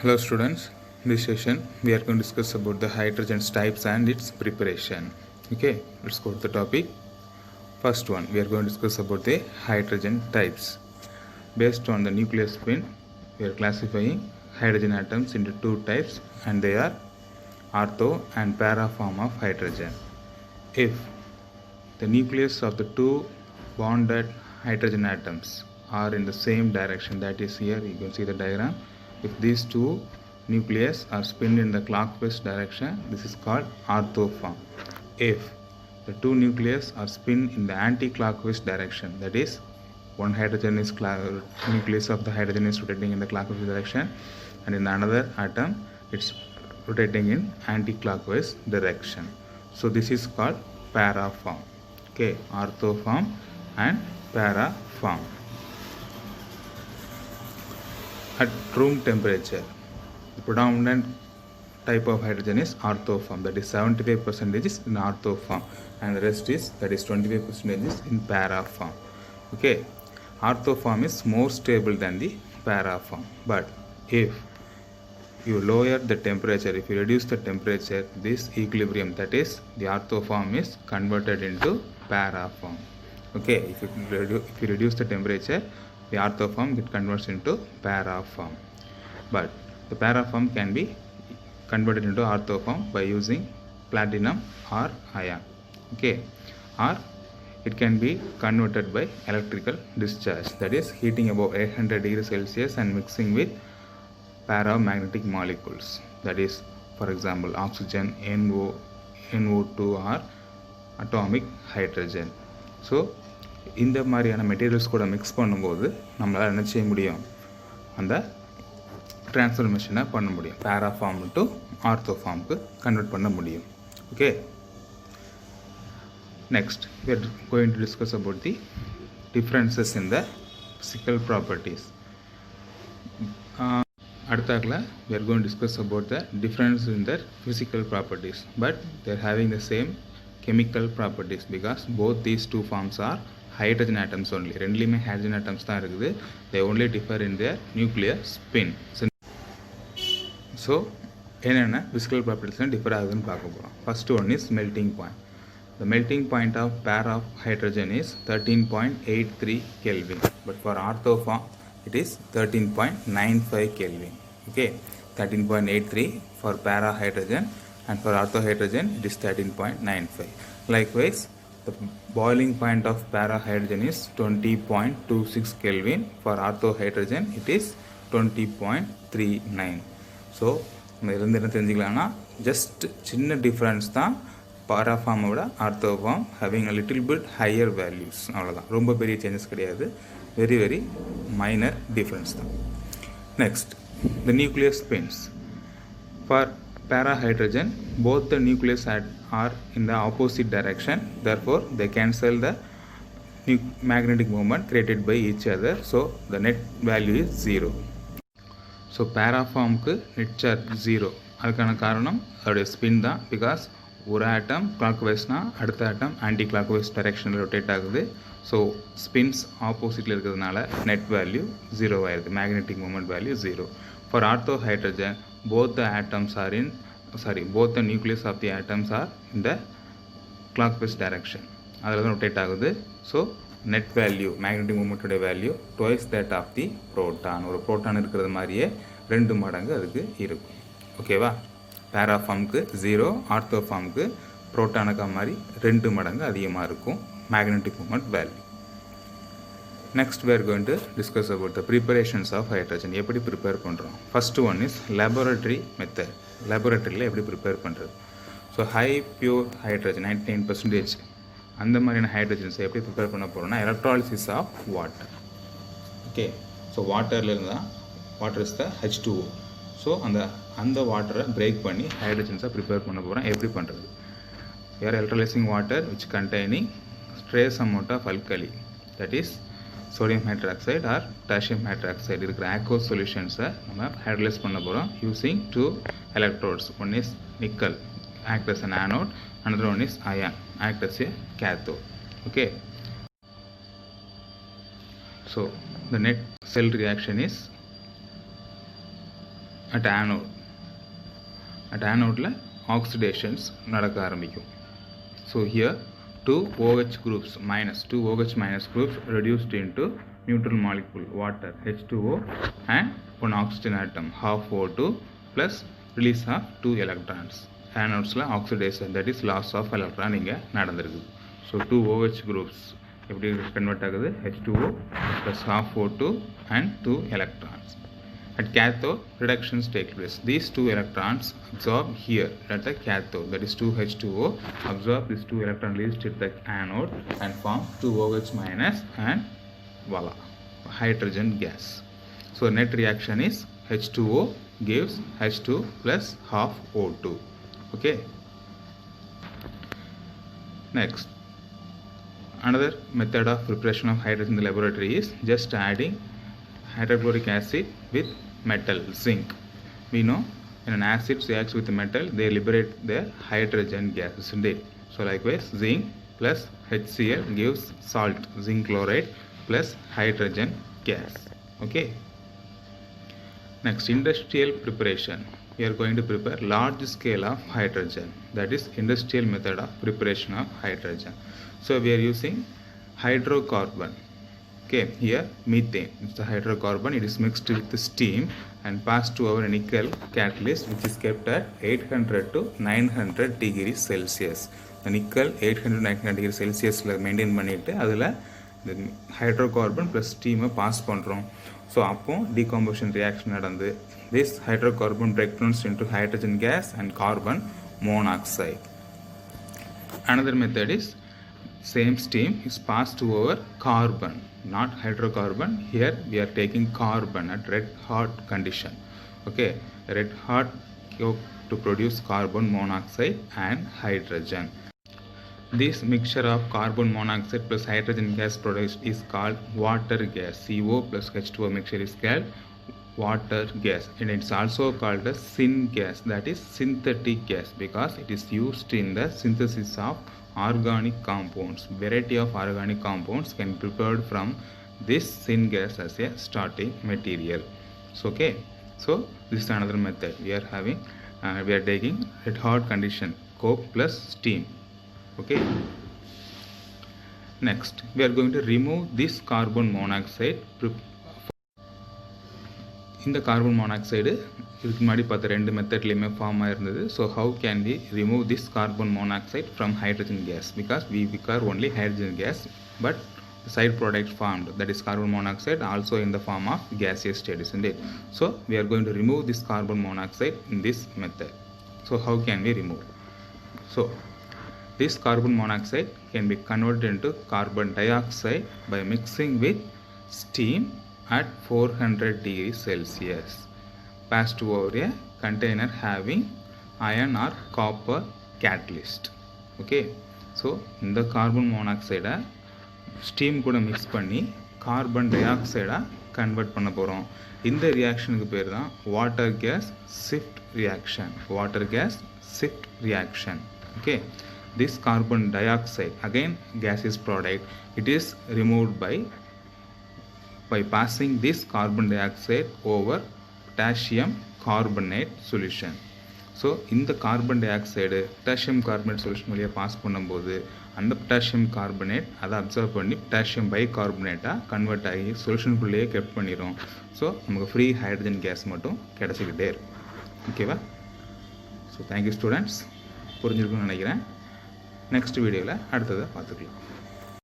Hello students, in this session we are going to discuss about the hydrogens types and its preparation. Okay, let's go to the topic. First one, we are going to discuss about the hydrogen types. Based on the nuclear spin, we are classifying hydrogen atoms into two types, and they are ortho and para form of hydrogen. If the nucleus of the two bonded hydrogen atoms are in the same direction, that is here you can see the diagram. If these two nucleus are spin in the clockwise direction, this is called ortho form. If the two nucleus are spin in the anti-clockwise direction, that is one hydrogen is nucleus of the hydrogen is rotating in the clockwise direction, and in another atom it's rotating in anti-clockwise direction. So this is called para form. Okay, ortho form and para form. At room temperature, the predominant type of hydrogen is ortho form, that is 75% is in ortho form, and the rest is, that is 25% is in para form. Okay, ortho form is more stable than the para form, but if you lower the temperature, if you reduce the temperature, this equilibrium, that is the ortho form, is converted into para form. Okay, if you reduce the temperature, the ortho form get converts into para form, but the para form can be converted into ortho form by using platinum or iron. Okay, or it can be converted by electrical discharge, that is heating above 800 degrees Celsius and mixing with paramagnetic molecules, that is for example oxygen, NO2 or atomic hydrogen. So இந்த மாதிரியான materials கூட mix பண்ணும்போது நம்மளால் என்ன செய்ய முடியும், அந்த டிரான்ஸ்ஃபர்மேஷனை பண்ண முடியும், பேரா ஃபார்ம் டு ஆர்த்தோ ஃபார்முக்கு கன்வெர்ட் பண்ண முடியும். Okay, next we are going to discuss about the differences in the physical properties. அடுத்தாக்கில் we are going to discuss about the difference in their physical properties, but they are having the same chemical properties because both these two forms are hydrogen atoms only. ரெண்டுலேயுமே hydrogen atoms தான் இருக்குது. they only differ in their nuclear spin. So என்னென்ன physical properties differ ஆகுதுன்னு பார்க்க போகிறோம். First one is melting point. The melting point of pair of hydrogen is 13.83 Kelvin, but for ortho form it is 13.95 Kelvin. Okay, 13.83 for para hydrogen, and for ortho hydrogen it is 13.95. Likewise, the boiling point of para hydrogen is 20.26 Kelvin. For ortho hydrogen it is 20.39. So நம்ம இருந்து என்ன தெரிஞ்சுக்கலாம்னா, just சின்ன difference தான் para ஃபார்மை விட ortho form having a little bit higher values, அவ்வளோதான், ரொம்ப பெரிய சேஞ்சஸ் கிடையாது, வெரி வெரி மைனர் டிஃப்ரென்ஸ் தான். Next, the nuclear spins. For para hydrogen, both the nucleus are in the opposite direction, therefore they cancel the magnetic moment created by each other, so the net value is 0. So பேரா ஃபார்முக்கு net charge 0. அதுக்கான காரணம் அதோடைய spin தான். Because ஒரு ஆட்டம் கிளாக் வைஸ்னால் அடுத்த ஆட்டம் ஆன்டி கிளாக் வைஸ் டைரெக்ஷனில் ரொட்டேட் ஆகுது. ஸோ ஸ்பின்ஸ் ஆப்போசிட்டில் இருக்கிறதுனால நெட் வேல்யூ 0 ஆயிடுது, magnetic moment value 0. For ortho hydrogen both the nucleus of the atoms are in the clockwise direction, அதில் தான் ரொட்டேட் ஆகுது. ஸோ நெட் வேல்யூ, மேக்னெட்டிக் மூமெண்ட்டோட value twice that of the proton. ஒரு proton இருக்கிறது மாதிரியே 2 மடங்கு அதுக்கு இருக்கும். ஓகேவா, பேரா ஃபார்முக்கு 0, ஆர்த்தோ ஃபார்முக்கு ப்ரோட்டானுக்கு மாதிரி 2 மடங்கு அதிகமாக இருக்கும் magnetic moment value. Next we are going to discuss about the preparations of hydrogen. எப்படி ப்ரிப்பேர் பண்ணுறோம். First one is laboratory method. லேபரட்டரியில் எப்படி ப்ரிப்பேர் பண்ணுறது. ஸோ ஹை பியூர் ஹைட்ரஜன் 99% அந்த மாதிரியான ஹைட்ரஜன்ஸை எப்படி ப்ரிப்பேர் பண்ண போகிறோம்னா, electrolysis of water. Okay, so வாட்டர்லேருந்து தான், water is the H2O. So அந்த வாட்டரை பிரேக் பண்ணி ஹைட்ரஜன்ஸை ப்ரிப்பேர் பண்ண போகிறோம். எப்படி பண்ணுறது. we are electrolyzing water which containing trace amount of alkali, that is sodium hydroxide or potassium hydroxide இருக்கிற aqueous சொல்யூஷன்ஸை நம்ம ஹைட்ரலைஸ் பண்ண போகிறோம் using 2 electrodes. One is nickel, act as an anode, another one is iron, act as a cathode. Okay, so the net cell reaction is at anode. At anode oxidations நடக்க ஆரம்பிக்கும். So here two OH groups minus, two OH minus groups reduced into neutral molecule water H2O and one oxygen atom half O2 plus release of 2 electrons. Anodes oxidation, that is loss of electron இங்க நடந்திருக்கு. So two OH groups எப்படி convert ஆகுது, H2O plus half O2 and 2 electrons. At cathode, reductions take place. These 2 electrons absorb here at the cathode, that is 2H2O, absorb these 2 electrons released at the anode and form 2OH minus and voila, hydrogen gas. So net reaction is H2O gives H2 plus half O2. Okay. Next, another method of preparation of hydrogen in the laboratory is just adding hydrochloric acid with metal, zinc. We know when an acid reacts with metal, they liberate the hydrogen gas, isn't it? So likewise, zinc plus HCl gives salt, zinc chloride plus hydrogen gas. Okay. Next, industrial preparation. We are going to prepare large scale of hydrogen. That is industrial method of preparation of hydrogen. So we are using hydrocarbon. Okay, here methane, it's the hydrocarbon. It is mixed with the steam and passed to our nickel catalyst, which is kept at 800 to 900 degrees Celsius. The nickel 800 to 900 degrees Celsius maintain பண்ணிட்டு அதில் the hydrocarbon plus steam pass பண்ணுறோம். So அப்போ decomposition reaction நடந்து this hydrocarbon breaks into hydrogen gas and carbon monoxide. Another method is same steam is passed to our carbon, not hydrocarbon. Here we are taking carbon at red hot condition. Okay, red hot to produce carbon monoxide and hydrogen. This mixture of carbon monoxide plus hydrogen gas produced is called water gas. CO plus H2O mixture is called water gas, and it's also called a syn gas, that is synthetic gas, because it is used in the synthesis of organic compounds. Variety of organic compounds can be prepared from this syn gas as a starting material. So okay, so this is another method. We are having we are taking red hot condition coke plus steam. Okay. Next, we are going to remove this carbon monoxide. இந்த carbon monoxide இதுக்கு முன்னாடி பார்த்த ரெண்டு மெத்தட்லேயுமே form ஆயிருந்தது. So how can we remove this carbon monoxide from hydrogen gas, because we require only hydrogen gas, but the side product formed, that is carbon monoxide, also in the form of gaseous state, isn't it? So we are going to remove this carbon monoxide in this method. So how can we remove? So this carbon monoxide can be converted into carbon dioxide by mixing with steam at 400 degrees Celsius, passed over a container having iron or copper catalyst. Okay, so இந்த carbon மோனாக்சைடை steam கூட mix பண்ணி carbon tie ஆக்சைடாக convert பண்ண போகிறோம். இந்த ரியாக்ஷனுக்கு பேர் தான் water case shift reaction. Water case shift reaction. Okay, this carbon dioxide, again gaseous product, it is removed by passing this carbon dioxide over potassium carbonate solution. So இந்த carbon dioxide potassium carbonate solution வழியாக pass பண்ணும்போது அந்த potassium carbonate அதை absorb பண்ணி potassium bi கார்பனேட்டாக convert ஆகி சொல்யூஷனுக்குள்ளேயே kept பண்ணிடும். ஸோ நமக்கு ஃப்ரீ ஹைட்ரஜன் கேஸ் மட்டும் கிடச்சிக்கிட்டே இருக்கும். ஓகேவா? ஸோ தேங்க்யூ ஸ்டூடெண்ட்ஸ், புரிஞ்சிருக்குன்னு நினைக்கிறேன். நெக்ஸ்ட் வீடியோவில் அடுத்ததை பார்த்துக்கலாம்.